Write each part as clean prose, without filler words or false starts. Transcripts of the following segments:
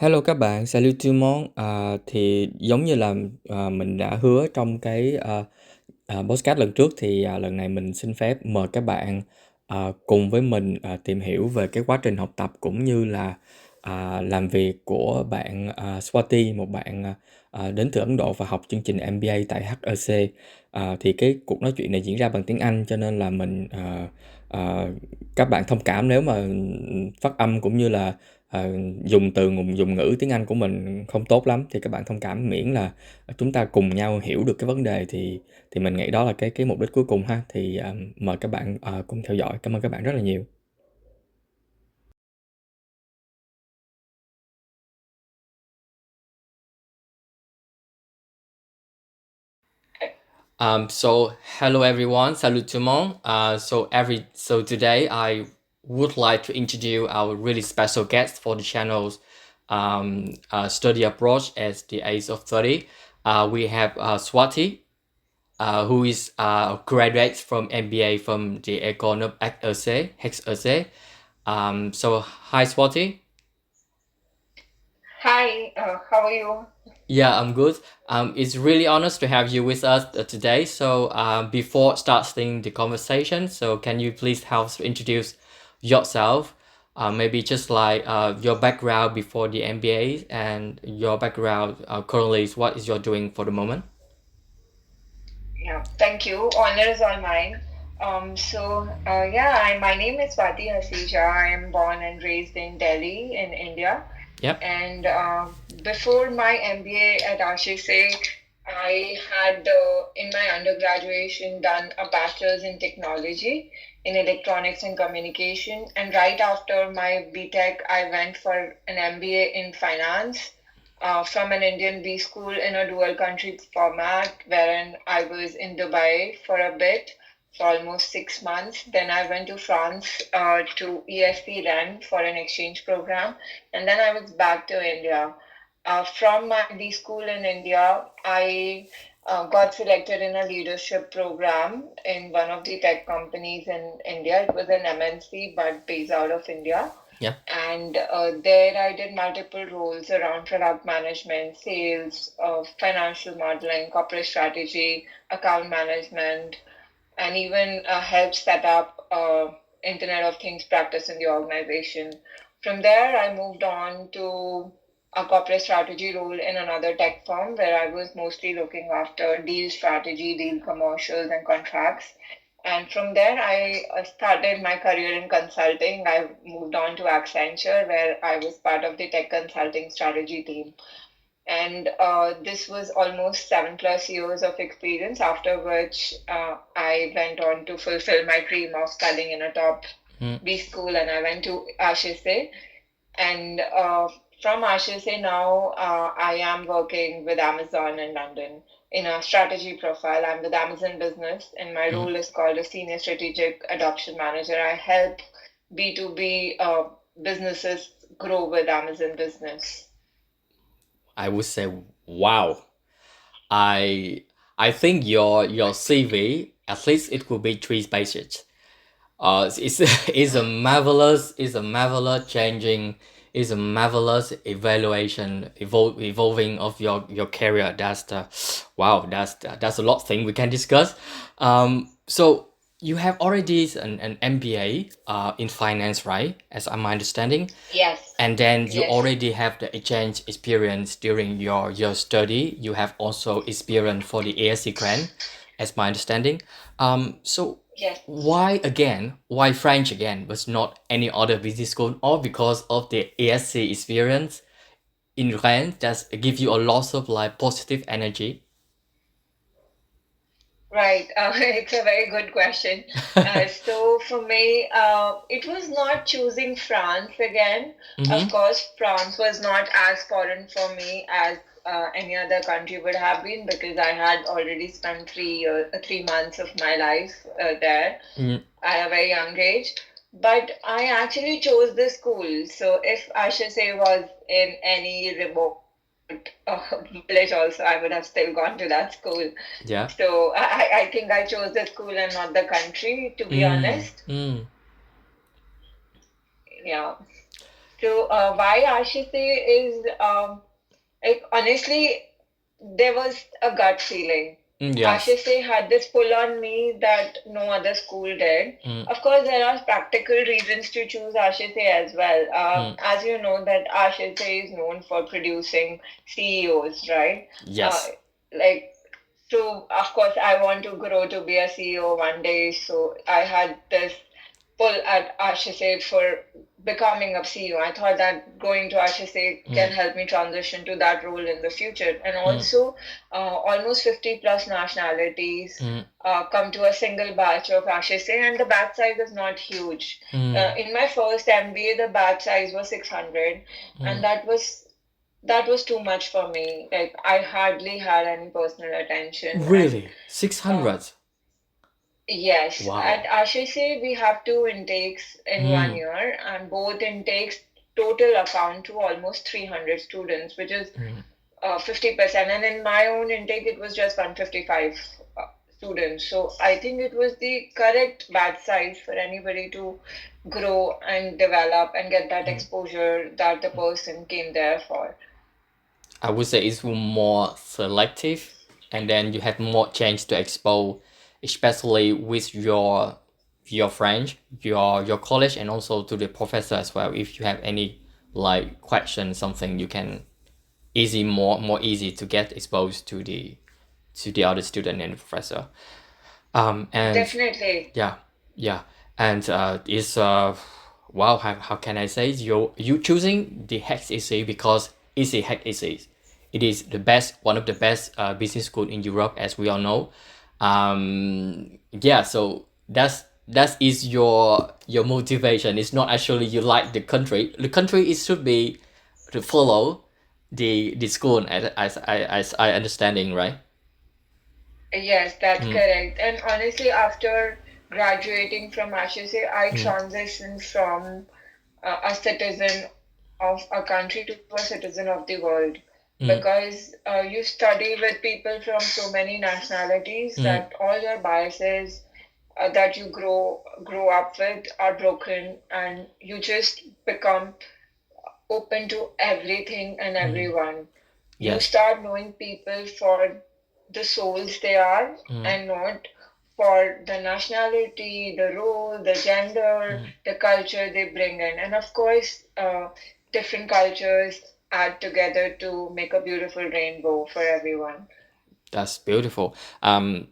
Hello các bạn, salut tout le monde. Thì giống như là mình đã hứa trong cái podcast lần trước thì lần này mình xin phép mời các bạn cùng với mình tìm hiểu về cái quá trình học tập cũng như là làm việc của bạn Swatie, một bạn đến từ Ấn Độ và học chương trình MBA tại HEC. Thì cái cuộc nói chuyện này diễn ra bằng tiếng Anh cho nên là mình các bạn thông cảm nếu mà phát âm cũng như là ờ, dùng từ dùng ngữ tiếng Anh của mình không tốt lắm thì các bạn thông cảm, miễn là chúng ta cùng nhau hiểu được cái vấn đề thì mình nghĩ đó là cái mục đích cuối cùng ha. Thì mời các bạn cùng theo dõi. Cảm ơn các bạn rất là nhiều. So hello everyone, salut tout le monde. So today I would like to introduce our really special guest for the channel's study approach as the age of 30. We have Swati, who is graduate from MBA from the Econ of HEC. So hi Swati. Hi, how are you? Yeah, I'm good. It's really honest to have you with us today. So, before starting the conversation, so can you please help us introduce yourself? Maybe just like your background before the MBA and your background currently is what is you're doing for the moment. Yeah, thank you. Honor is all mine. My name is Swatie Hasija. I am born and raised in Delhi, in India. Yep. And before my MBA at HEC, I had, in my undergraduation, done a bachelor's in technology in electronics and communication. And right after my BTech, I went for an MBA in finance from an Indian B school in a dual country format, wherein I was in Dubai for a bit, for almost 6 months. Then I went to France to ESC Rennes for an exchange program, and then I was back to India. From my B school in India, I got selected in a leadership program in one of the tech companies in India. It was an MNC, but based out of India. Yeah. And there I did multiple roles around product management, sales, financial modeling, corporate strategy, account management, and even helped set up Internet of Things practice in the organization. From there, I moved on to a corporate strategy role in another tech firm where I was mostly looking after deal strategy, deal commercials, and contracts. And from there, I started my career in consulting. I moved on to Accenture, where I was part of the tech consulting strategy team. And this was almost 7+ years of experience, after which I went on to fulfill my dream of studying in a top Mm. B school, and I went to HEC. And from HEC now, I am working with Amazon in London in a strategy profile. I'm with Amazon Business, and my Mm. role is called a Senior Strategic Adoption Manager. I help B2B businesses grow with Amazon Business. I would say, wow. I I think your CV, at least it will be 3 pages. It's it's a marvelous changing, it's a marvelous evaluation, evolving of your career. That's the wow. That's a lot of thing we can discuss. So you have already an MBA in finance, right? As I'm understanding, Yes, and then you yes, already have the exchange experience during your study. You have also experience for the ASC grant, as my understanding. So yes. why French again was not any other business school, or because of the ASC experience in Rennes that give you a lot of like positive energy? Right. It's a very good question. So for me, it was not choosing France again. Of Mm-hmm. course, France was not as foreign for me as any other country would have been, because I had already spent 3 months of my life there Mm. at a very young age. But I actually chose the school. So if I should say was in any remote uh, village also, I would have still gone to that school. Yeah. So I think I chose the school and not the country, to be Mm. honest. Mm. Yeah. So why HEC is like honestly, there was a gut feeling. Yes. HEC had this pull on me that no other school did. Of course, there are practical reasons to choose HEC as well. As you know, that HEC is known for producing CEOs, right? Uh, Yes. like so, of course, I want to grow to be a CEO one day. So I had this pull at HSA for becoming a CEO. I thought that going to HSA can help me transition to that role in the future. And also, almost 50 plus nationalities come to a single batch of HSA, and the batch size is not huge. In my first MBA, the batch size was 600, and that was too much for me. Like I hardly had any personal attention, and Really? Six uh, hundred? yes, at Wow. Ashise we have two intakes in one Mm. year, and both intakes total account to almost 300 students, which is 50%. And in my own intake, it was just 155 students. So I think it was the correct batch size for anybody to grow and develop and get that exposure that the person came there for. I would say it's more selective, and then you have more chance to expose, especially with your friends, your college, and also to the professor as well. If you have any like question, something you can more easy to get exposed to the other student and the professor. And Definitely. yeah, yeah, and it's wow. How can I say you choosing the HEC because it's a HEC. It is the best, one of the best business school in Europe, as we all know. Yeah, so that is your motivation. It's not actually you like the country. The country it should be to follow the school as I understanding, right? Yes, that's correct. And honestly, after graduating from HSA, I transitioned from a citizen of a country to a citizen of the world because you study with people from so many nationalities that all your biases that you grow up with are broken, and you just become open to everything and everyone. You Yes. start knowing people for the souls they are and not for the nationality, the role, the gender, the culture they bring in. And of course, different cultures add together to make a beautiful rainbow for everyone. That's beautiful. And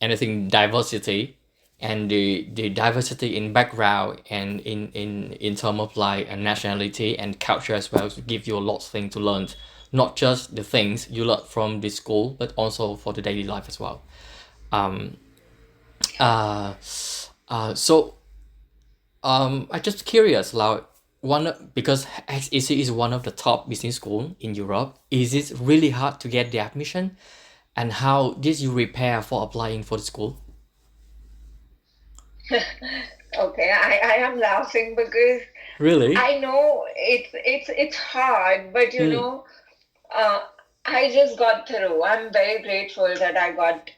I think diversity and the diversity in background and in term of like a nationality and culture as well to give you a lot of things to learn, not just the things you learn from the school, but also for the daily life as well. Um, uh, so I just curious, like one because HEC is one of the top business school in Europe. Is it really hard to get the admission, and how did you prepare for applying for the school? Okay, I am laughing because Really? I know it's hard, but Uh, I just got through. I'm very grateful that I got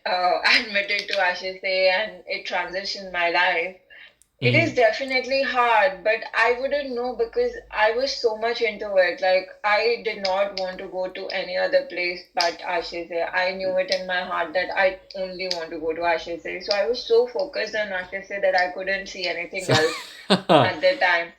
admitted to HSA and it transitioned my life. It is definitely hard, but I wouldn't know because I was so much into it. Like, I did not want to go to any other place but HSA. I knew it in my heart that I only want to go to HSA. So I was so focused on HSA that I couldn't see anything So, else at the time.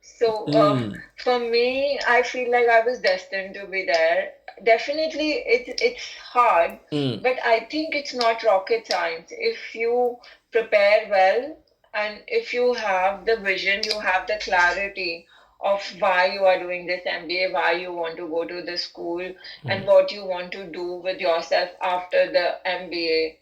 So mm, for me, I feel like I was destined to be there. Definitely, it's hard, mm, but I think it's not rocket science. If you prepare well and if you have the vision, you have the clarity of why you are doing this MBA, why you want to go to the school, and what you want to do with yourself after the MBA.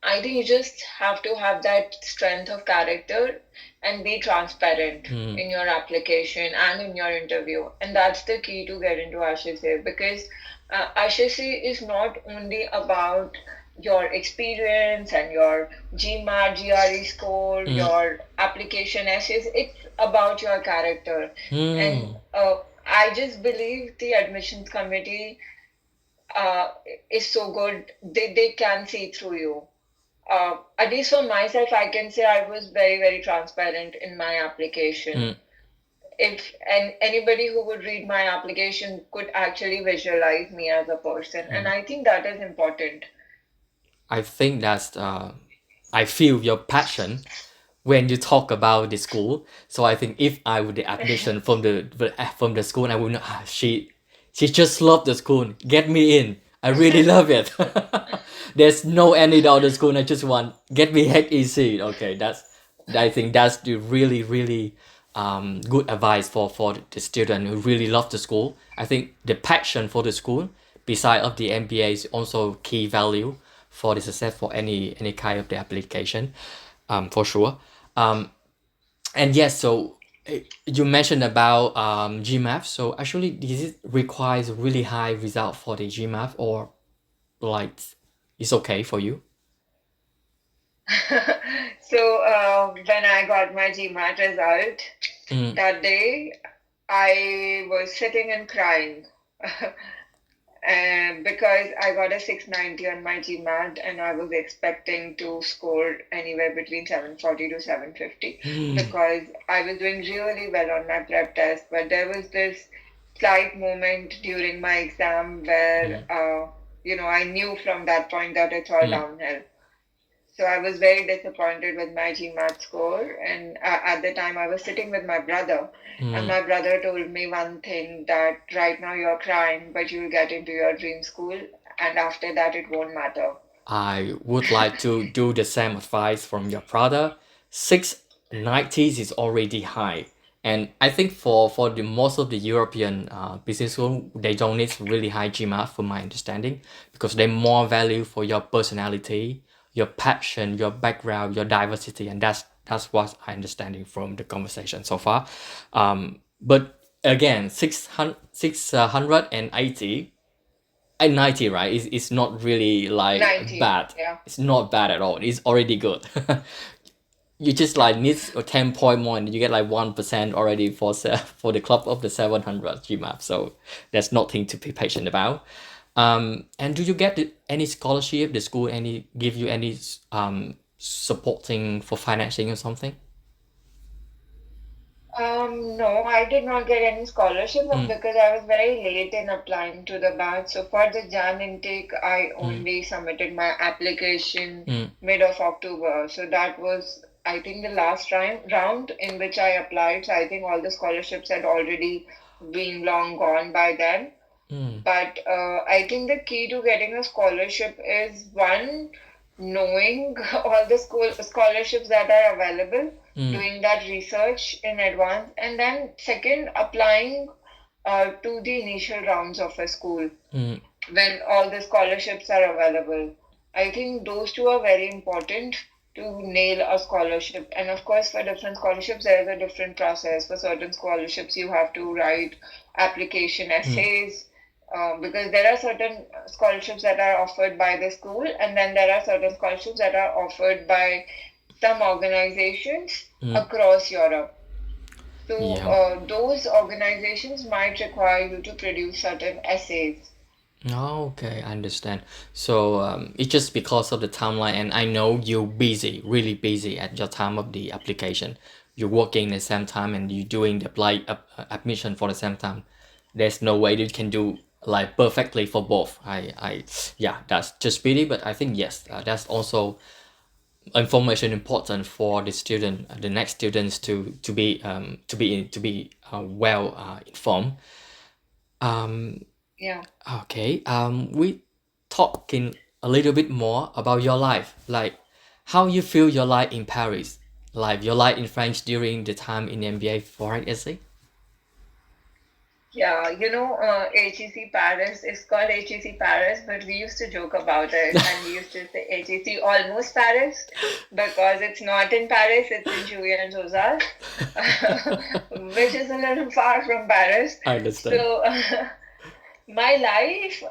I think you just have to have that strength of character and be transparent in your application and in your interview. And that's the key to get into HSA because HSA is not only about your experience and your GMAT, GRE score, mm, your application essays. It's about your character. And mm, I just believe the admissions committee uh, is so good. They can see through you. At least for myself, I can say I was very, very transparent in my application. if anybody who would read my application could actually visualize me as a person, and I think that is important. I think that's I feel your passion when you talk about the school. So I think if I would the admission from the school, I would know she just loved the school. Get me in. I really love it. There's no any other school. I just want get me HEC. Okay, that's I think that's the really good advice for the student who really love the school. I think the passion for the school, beside of the MBA, is also key value for the success for any kind of the application, for sure. Um, and yes, so you mentioned about GMAT. So actually, does it requires really high result for the GMAT, or like it's okay for you? So when I got my GMAT result Mm, that day, I was sitting and crying. Because I got a 690 on my GMAT and I was expecting to score anywhere between 740 to 750 mm, because I was doing really well on my prep test. But there was this slight moment during my exam where, mm, I knew from that point that it's all mm, downhill. So I was very disappointed with my GMAT score. And at the time, I was sitting with my brother, and mm. my brother told me one thing that right now you're crying, but you'll get into your dream school, and after that, it won't matter. I would like to do the same advice from your brother. 690s is already high. And I think for the most of the European business school, they don't need really high GMAT from my understanding because they more value for your personality, your passion, your background, your diversity, and that's what I understanding from the conversation so far. But again, 680 at 90, right? It's not really like 90, bad. yeah. It's not bad at all. It's already good. You just like need a 10 point more and you get like 1% already for the club of the 700 GMAP. So there's nothing to be patient about. And do you get any scholarship? The school any give you any supporting for financing or something? No, I did not get any scholarship Mm, because I was very late in applying to the batch. So for the Jan intake, I mm, only submitted my application mm, mid of October. So that was, I think, the last round in which I applied. So I think all the scholarships had already been long gone by then. mm, But I think the key to getting a scholarship is one, knowing all the scholarships that are available, mm, doing that research in advance, and then second, applying to the initial rounds of a school mm, when all the scholarships are available. I think those two are very important to nail a scholarship. And of course, for different scholarships, there is a different process. For certain scholarships, you have to write application mm, essays because there are certain scholarships that are offered by the school, and then there are certain scholarships that are offered by some organizations mm. across Europe. So Yeah. those organizations might require you to produce certain essays. Oh, okay, I understand. So it's just because of the timeline, and I know you're busy, really busy at your time of the application. You're working at the same time and you're doing the apply admission for the same time. There's no way you can do like perfectly for both. Yeah, that's just pity, but I think yes, that's also information important for the student, the next students to be well informed. Um, Yeah. Okay, we talking a little bit more about your life, like how you feel your life in Paris, like your life in France during the time in MBA for HEC. Yeah, HEC Paris is called HEC Paris, but we used to joke about it and we used to say HEC almost Paris because it's not in Paris, it's in Julian and Josas, which is a little far from Paris. I understand. So, my life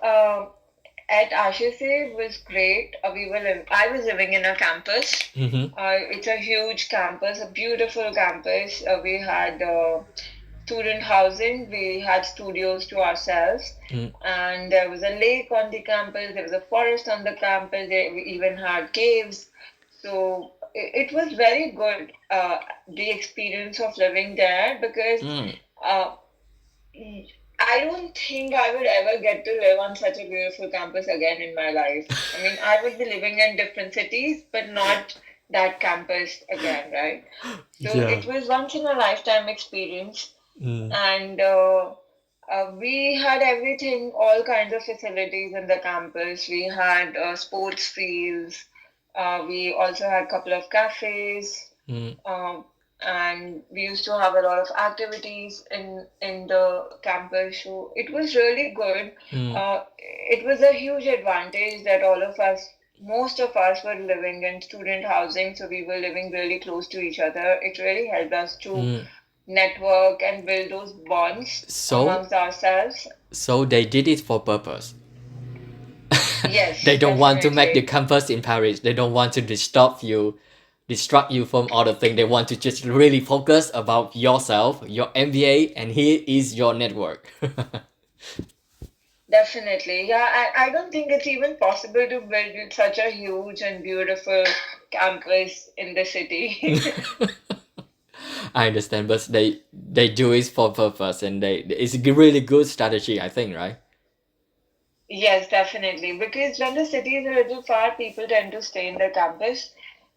at HEC was great. I was living in a campus. Mm-hmm. It's a huge campus, a beautiful campus. We had student housing. We had studios to ourselves, Mm, and there was a lake on the campus. There was a forest on the campus. We even had caves. So it was very good, the experience of living there, because Mm. uh, I don't think I would ever get to live on such a beautiful campus again in my life. I mean, I would be living in different cities, but not that campus again, right? So Yeah. it was once in a lifetime experience, Mm. and we had everything, all kinds of facilities in the campus. We had sports fields. We also had a couple of cafes, Mm. um, and we used to have a lot of activities in the campus. So it was really good. Mm. It was a huge advantage that all of us, most of us, were living in student housing, so we were living really close to each other. It really helped us to Mm. network and build those bonds So amongst ourselves. so they did it for purpose. They Yes, don't want to make the definitely. campus in Paris. They don't want to distract you from other things. They want to just really focus about yourself, your MBA, and here is your network. Definitely. Yeah, I don't think it's even possible to build such a huge and beautiful campus in the city. I understand, but they do it for purpose, and it's a really good strategy, I think, right? Yes, definitely. Because when the city is a little far, people tend to stay in the campus,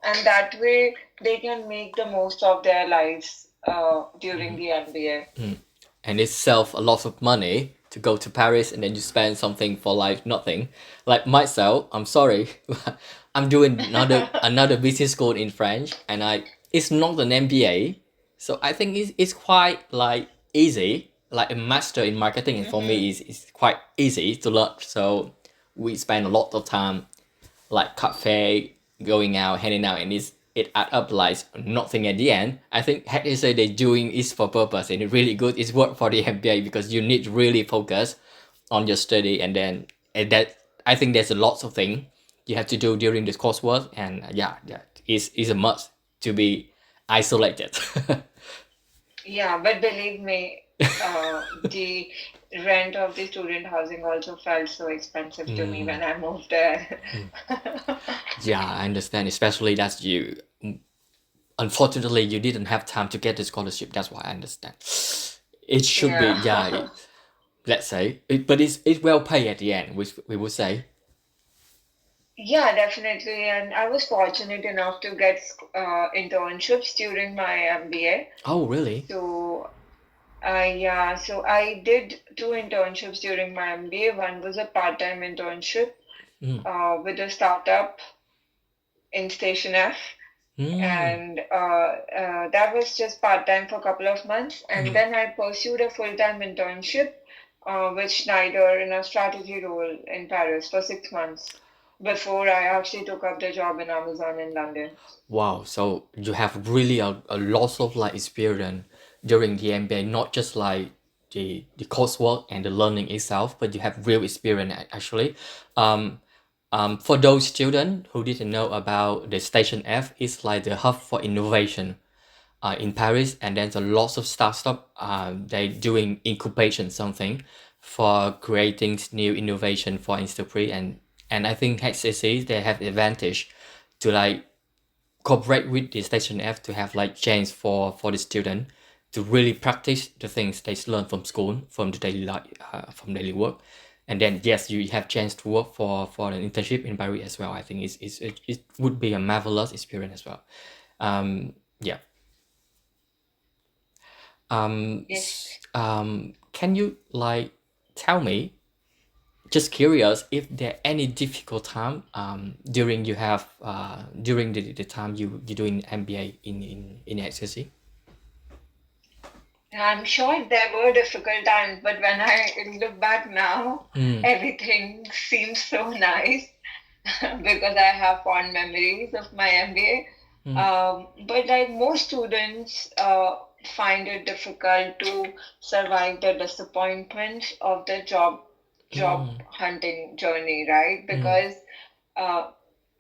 and that way they can make the most of their lives during the MBA. And it sells a lot of money to go to Paris, and then you spend something for like nothing. Like myself, I'm sorry, I'm doing another business school in French, and it's not an MBA, so I think it's quite like easy, like a master in marketing, and for Hmm. me is quite easy to learn. So we spend a lot of time like cafe, going out, hanging out, and it add up like nothing at the end. I think had to say they're doing is for purpose and it's really good. It's work for the MBA because you need really focus on your study, and that I think there's a lots of things you have to do during this coursework, and yeah, is a must to be isolated. Yeah, but believe me, the rent of the student housing also felt so expensive to me Mm, when I moved there. yeah, I understand, especially that you unfortunately you didn't have time to get the scholarship. That's why I understand. It should be, yeah, Yeah. let's say but it's well paid at the end, which we would say. Yeah, definitely. And I was fortunate enough to get internships during my MBA. Oh really? So so I did two internships during my MBA. One was a part-time internship Mm. with a startup in Station F, Mm. and that was just part-time for a couple of months. And Mm. then I pursued a full-time internship with Schneider in a strategy role in Paris for 6 months before I actually took up the job in Amazon in London. Wow, so you have really a lot of like experience during the MBA, not just like the coursework and the learning itself, but you have real experience actually. um for those students who didn't know about the Station F, it's like the hub for innovation in Paris, and then a lots of startup they doing incubation something for creating new innovation for industry, and I think HCC they have the advantage to like cooperate with the Station F to have like chance for the student to really practice the things they learn from school, from the daily life, from daily work, and then yes, you have chance to work for an internship in Paris as well. I think it would be a marvelous experience as well. Yeah. Yes. Can you like tell me, just curious, if there any difficult time during you have during the time you doing MBA in HEC? I'm sure there were difficult times, but when I look back now, Mm. everything seems so nice because I have fond memories of my MBA. Mm. But like most students, find it difficult to survive the disappointment of the job Mm. hunting journey, right? Mm. Because uh,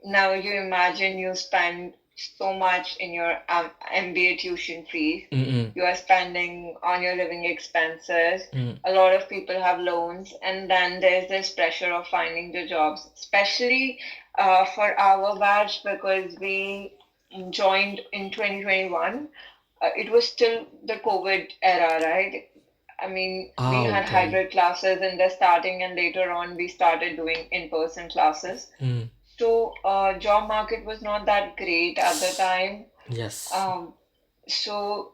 now you imagine you spend so much in your MBA tuition fees. Mm. You are spending on your living expenses. Mm. A lot of people have loans, and then there's this pressure of finding the jobs, especially for our batch because we joined in 2021, it was still the COVID era, right? I mean, we Ah, had okay. hybrid classes in the starting, and later on, we started doing in-person classes. Mm. So, job market was not that great at the time. Yes. Um, so,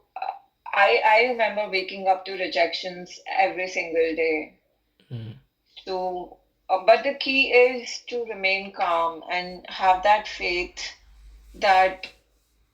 I remember waking up to rejections every single day. Mm. So, but the key is to remain calm and have that faith that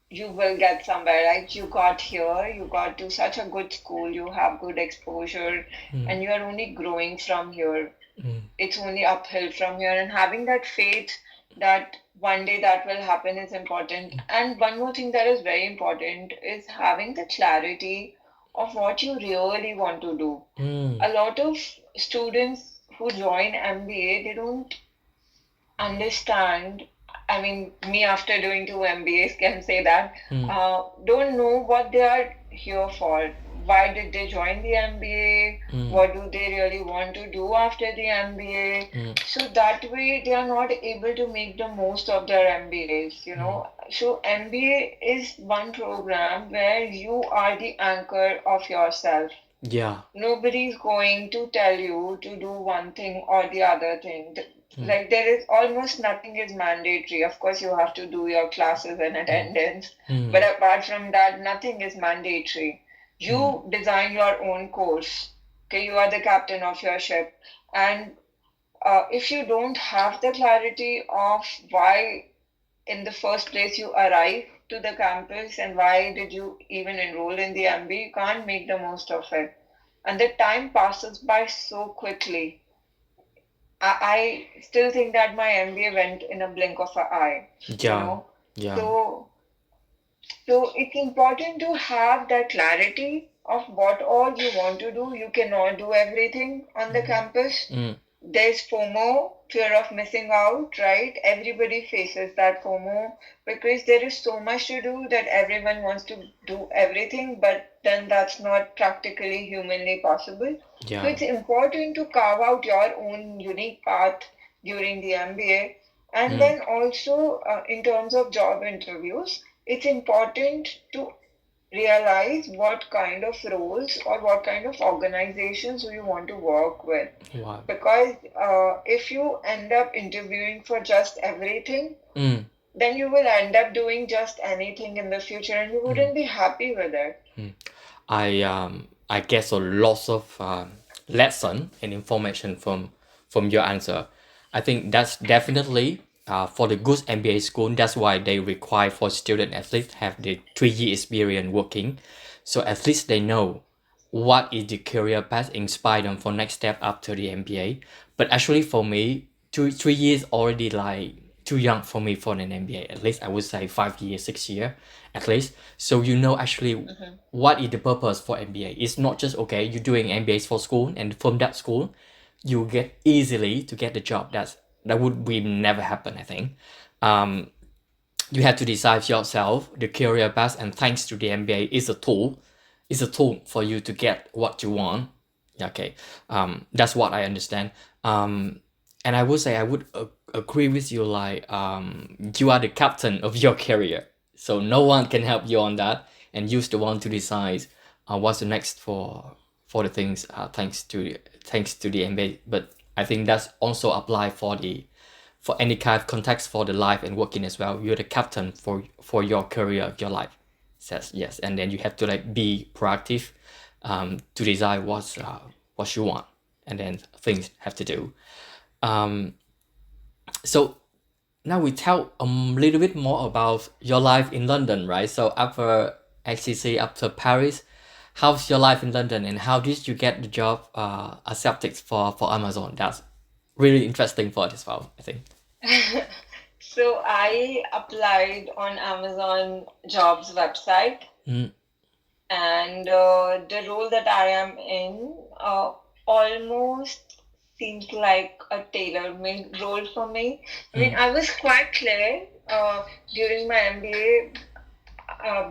you will get somewhere, right? You got here, you got to such a good school, you have good exposure, Mm. and you are only growing from here. Mm. It's only uphill from here, and having that faith that one day that will happen is important. And one more thing that is very important is having the clarity of what you really want to do. Mm. A lot of students who join MBA, they don't understand. I mean, me after doing two MBAs can say that, Mm. don't know what they are here for. Why did they join the MBA? Mm. What do they really want to do after the MBA? Mm. So that way they are not able to make the most of their MBAs, you Mm. know. So MBA is one program where you are the anchor of yourself. Yeah. Nobody's going to tell you to do one thing or the other thing. Mm. Like there is almost nothing is mandatory. Of course, you have to do your classes and Mm. attendance, Mm. but apart from that, nothing is mandatory. Mm. You design your own course. Okay, you are the captain of your ship, and if you don't have the clarity of why in the first place you arrive to the campus and why did you even enroll in the MBA, you can't make the most of it. And the time passes by so quickly. I still think that my MBA went in a blink of an eye, you Yeah. know. Yeah. So so it's important to have that clarity of what all you want to do. You cannot do everything on the campus. Mm. There's FOMO, fear of missing out, right? Everybody faces that FOMO because there is so much to do that everyone wants to do everything, but then that's not practically humanly possible. So Yeah. it's important to carve out your own unique path during the MBA. And Mm. then also, in terms of job interviews, it's important to realize what kind of roles or what kind of organizations do you want to work with. Wow. Because if you end up interviewing for just everything, Mm. then you will end up doing just anything in the future and you Mm. wouldn't be happy with it. Mm. I get a lot of lesson and information from your answer. I think that's definitely for the good MBA school. That's why they require for student at least have the 3 year experience working, so at least they know what is the career path inspire them for next step after the MBA. But actually for me, 3 years already like too young for me for an MBA. At least I would say 5 years, 6 years at least. So you know actually Mm-hmm. what is the purpose for MBA. It's not just okay, you're doing MBAs for school and from that school you get easily to get the job. That would be never happen, I think. Um, you have to decide yourself the career path, and thanks to the MBA is a tool. It's a tool for you to get what you want. Yeah, okay. That's what I understand. And I would say I would agree with you. Like, you are the captain of your career, so no one can help you on that, and you're the one to decide what's the next for the things. Thanks to the MBA, but I think that's also apply for any kind of context for the life and working as well. You're the captain for your career, your life. Says yes, and then you have to like be proactive, to decide what you want, and then things have to do. Um, so now we tell a little bit more about your life in London, right? So after HEC, after Paris, how's your life in London, and how did you get the job accepted for Amazon? That's really interesting for this file, I think. So I applied on Amazon Jobs website, Mm. and the role that I am in almost seems like a tailor-made role for me. I mean, Mm. I was quite clear during my MBA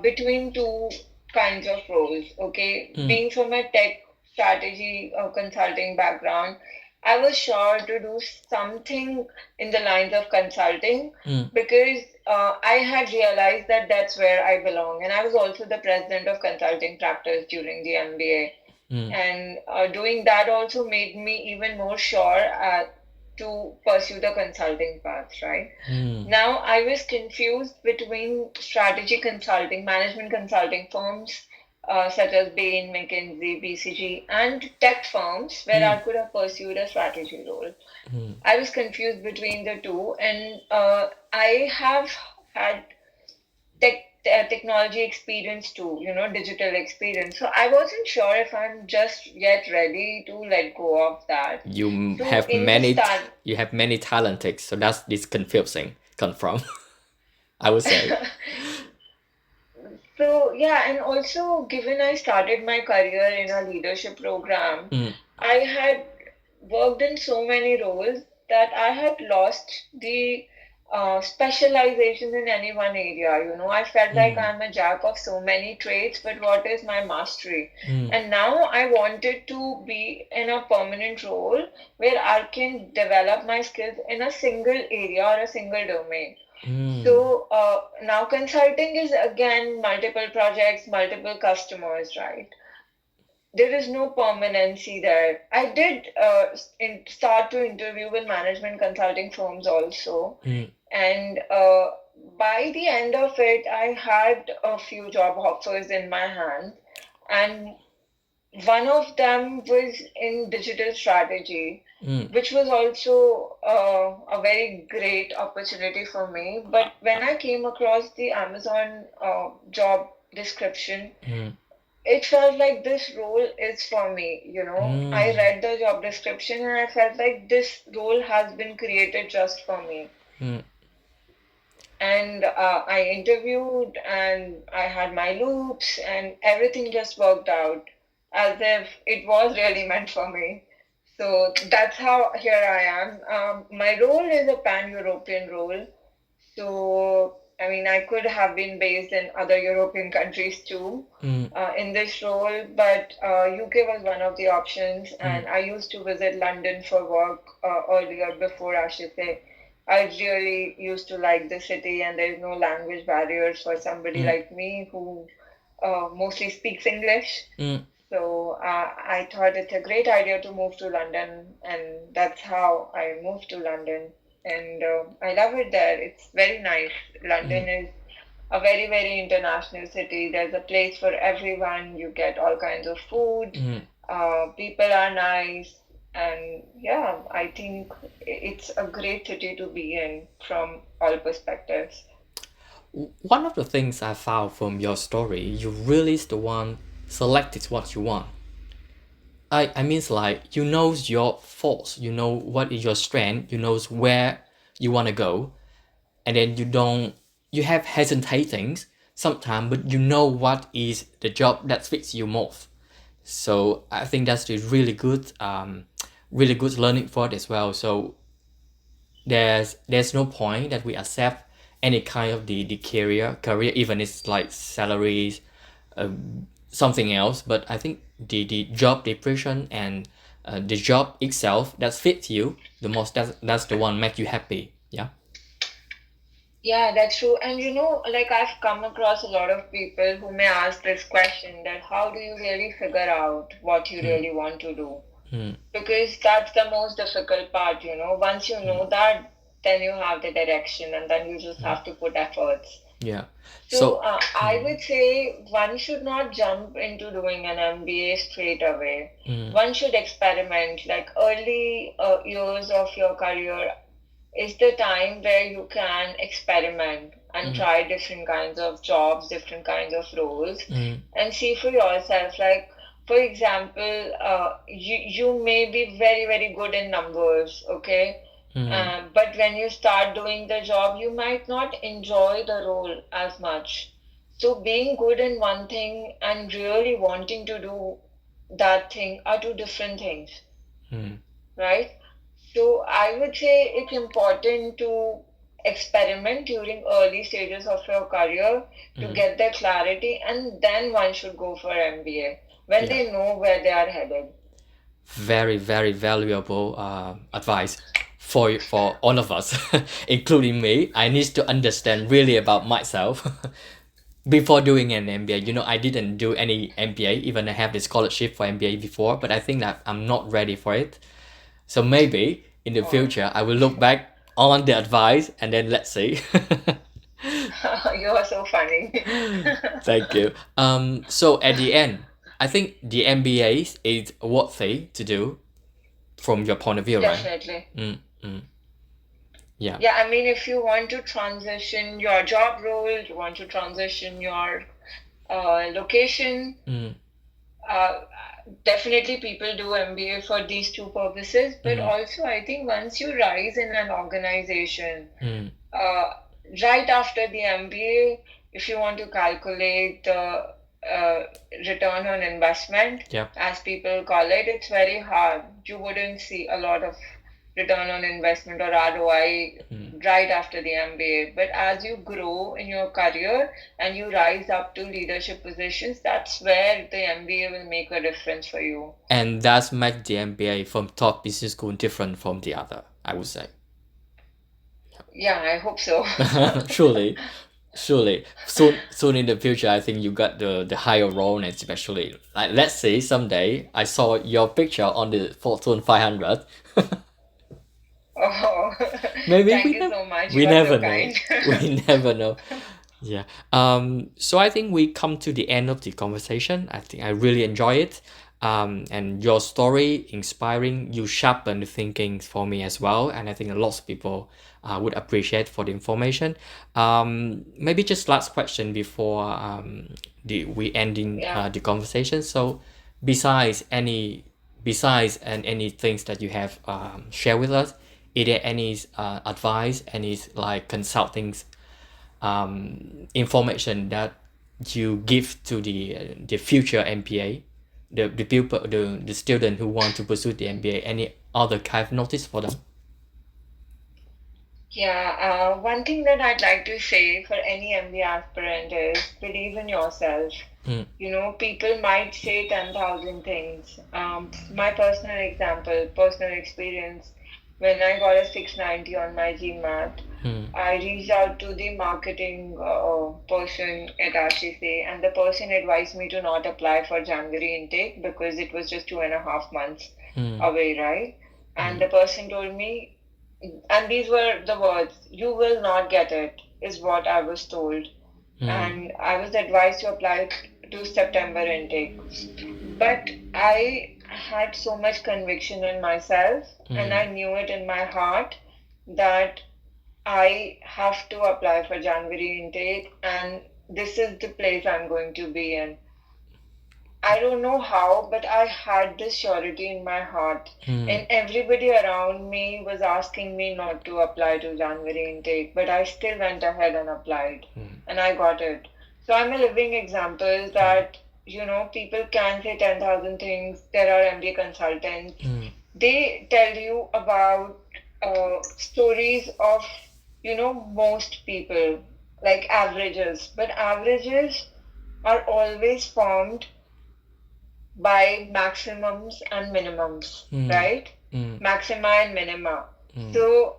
between two kinds of roles. Okay, Mm. being from a tech strategy consulting background, I was sure to do something in the lines of consulting Mm, because I had realized that that's where I belong. And I was also the president of consulting practice during the MBA. mm, And doing that also made me even more sure to pursue the consulting path, right? mm, Now I was confused between strategy consulting, management consulting firms such as Bain, McKinsey, BCG, and tech firms where I mm, could have pursued a strategy role. mm. I was confused between the two, and I have had technology experience too, digital experience. So I wasn't sure if I'm just yet ready to let go of that. So in the start, You have many talented, so that's this confusing come from. I would say. so yeah, and also given I started my career in a leadership program, Mm, I had worked in so many roles that I had lost the specialization in any one area. I felt like mm, I'm a jack of so many trades, but what is my mastery? mm, And now I wanted to be in a permanent role where I can develop my skills in a single area or a single domain. mm, So now consulting is again multiple projects, multiple customers, right? There is no permanency there. I did start to interview with management consulting firms also, mm, and by the end of it, I had a few job offers in my hand, and one of them was in digital strategy, mm. which was also a very great opportunity for me. But when I came across the Amazon job description, Mm, it felt like this role is for me. I mm, read the job description and I felt like this role has been created just for me. mm, And I interviewed and I had my loops and everything just worked out as if it was really meant for me. So that's how here I am. My role is a pan-European role. So, I mean, I could have been based in other European countries too mm, in this role, but UK was one of the options, mm, and I used to visit London for work earlier before I should say. I really used to like the city, and there's no language barriers for somebody mm, like me who mostly speaks English. mm. So I thought it's a great idea to move to London, and that's how I moved to London. And I love it there. It's very nice. Mm, London is a very, very international city. There's a place for everyone. You get all kinds of food. mm. People are nice. And yeah, I think it's a great city to be in from all perspectives. One of the things I found from your story, you really is the one selected what you want. I mean like you know your force, you know what is your strength, you know where you want to go, and then you have hesitating sometimes, but you know what is the job that fits you most. So I think that's the really good learning for it as well. So there's no point that we accept any kind of the career even it's like salaries, something else. But I think the job description and the job itself that fits you the most, that's the one make you happy. Yeah. Yeah, that's true. And like I've come across a lot of people who may ask this question that how do you really figure out what you Mm, really want to do? mm, Because that's the most difficult part. Once you mm, know that, then you have the direction and then you just mm. have to put efforts. Yeah. So So I mm, would say one should not jump into doing an MBA straight away. mm, One should experiment, like early years of your career is the time where you can experiment and mm, try different kinds of jobs, different kinds of roles, mm, and see for yourself. Like, for example, you may be very, very good in numbers, okay? mm, But when you start doing the job, you might not enjoy the role as much. So, being good in one thing and really wanting to do that thing are two different things, mm, right? So I would say it's important to experiment during early stages of your career to mm. get the clarity, and then one should go for MBA when Yeah. they know where they are headed. very, very valuable advice for all of us, including me. I need to understand really about myself before doing an MBA. You know, I didn't do any MBA, even I have the scholarship for MBA before, but I think that I'm not ready for it. So maybe in the Oh, future, I will look back on the advice and then let's see. you are so funny. Thank you. So at the end, I think the MBA is worthy to do from your point of view, right? Definitely. Mm, mm, yeah. Yeah, I mean, if you want to transition your job role, you want to transition your location, Mm, uh, definitely people do MBA for these two purposes. But mm, also, I think once you rise in an organization, mm, uh, right after the MBA, if you want to calculate the uh, return on investment, yep. as people call it, it's very hard. You wouldn't see a lot of return on investment or ROI Mm. right after the MBA. But as you grow in your career and you rise up to leadership positions, that's where the MBA will make a difference for you. And that's make the MBA from top business school different from the other, I would say. Yeah, I hope so. Surely, surely. Soon in the future, I think you got the higher role, and especially like let's say someday I saw your picture on the Fortune 500. Oh, Maybe thank you so much. we You are so never know. kind. We never know. Yeah. So I think we come to the end of the conversation. I think I really enjoy it. And your story inspiring, you sharpen the thinking for me as well. And I think a lot of people would appreciate for the information. Maybe just last question before we ending Yeah. the conversation. So besides and any things that you have share with us, is there any advice, any like consulting information that you give to the future MBA, the people, the student who want to pursue the MBA? Any other kind of notice for them? Yeah, one thing that I'd like to say for any MBA aspirant is believe in yourself. Mm, You know, people might say 10,000 things. My personal example, personal experience, when I got a 690 on my GMAT, mm, I reached out to the marketing person at HEC, and the person advised me to not apply for January intake because it was just 2.5 months mm, away, right? And mm, the person told me, and these were the words, you will not get it, is what I was told. mm, And I was advised to apply to September intake. But I had so much conviction in myself, and mm. I knew it in my heart that I have to apply for January intake, and this is the place I'm going to be in. I don't know how, but I had this surety in my heart. Mm, And everybody around me was asking me not to apply to January intake, but I still went ahead and applied, mm, and I got it. So I'm a living example mm, that, people can say 10,000 things. There are MBA consultants. mm, They tell you about stories of, most people, like averages. But averages are always formed by maximums and minimums, mm, right? mm, Maxima and minima. mm, So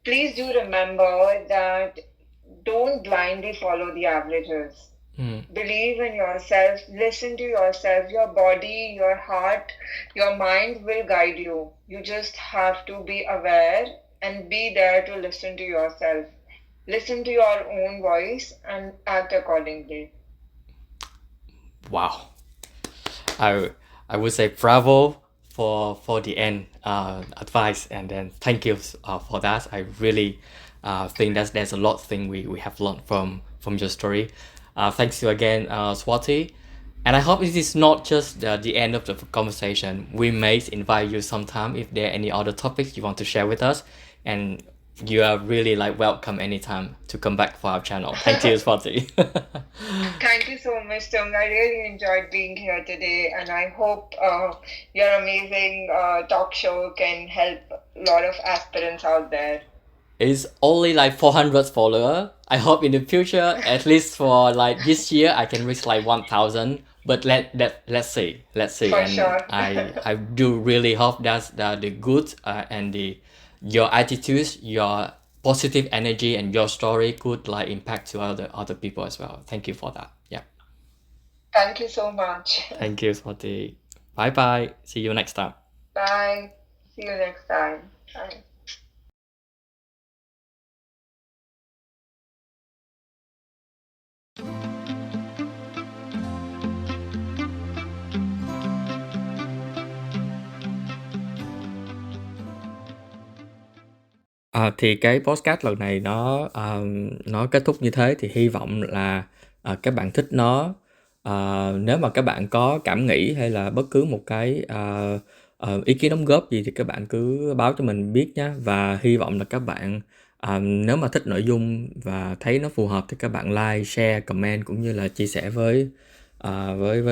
please do remember that don't blindly follow the averages. mm. Believe in yourself, listen to yourself. Your body, your heart, your mind will guide you. You just have to be aware and be there to listen to yourself. Listen to your own voice and act accordingly. Wow. I I would say bravo for the end advice, and then thank you for that. I really think that there's a lot of thing we have learned from your story. Thanks you again, Swati. And I hope it is not just the end of the conversation. We may invite you sometime if there are any other topics you want to share with us. And you are really like welcome anytime to come back for our channel. Thank you, Swati. Thank you so much, Tung. I really enjoyed being here today, and I hope your amazing talk show can help a lot of aspirants out there. It's only like 400 follower. I hope in the future, at least for like this year, I can reach like 1,000 But let's see, For and sure. I do really hope that the good and the your attitudes, your positive energy, and your story could like impact to other people as well. Thank you for that. Yeah, Thank you so much. thank you, Swatie. Bye bye. See you next time. Bye. See you next time. Bye. Thì cái podcast lần này nó kết thúc như thế thì hy vọng là các bạn thích nó. Nếu mà các bạn có cảm nghĩ hay là bất cứ một cái ý kiến đóng góp gì thì các bạn cứ báo cho mình biết nhé. Và hy vọng là các bạn nếu mà thích nội dung và thấy nó phù hợp thì các bạn like, share, comment cũng như là chia sẻ với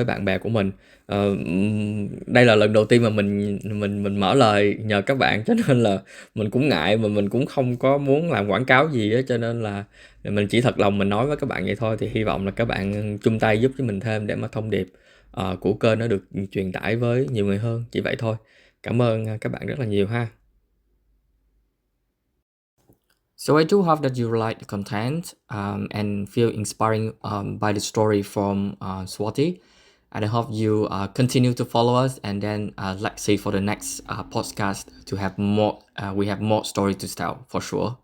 bạn bè của mình. Đây là lần đầu tiên mà mình mở lời nhờ các bạn, cho nên là mình cũng ngại mà mình cũng không có muốn làm quảng cáo gì á, cho nên là mình chỉ thật lòng mình nói với các bạn vậy thôi. Thì hy vọng là các bạn chung tay giúp cho mình thêm để mà thông điệp của kênh nó được truyền tải với nhiều người hơn, chỉ vậy thôi. Cảm ơn các bạn rất là nhiều ha. So I do hope that you like the content and feel inspiring by the story from Swatie. And I hope you continue to follow us, and then let's see for the next podcast to have more. We have more story to tell for sure.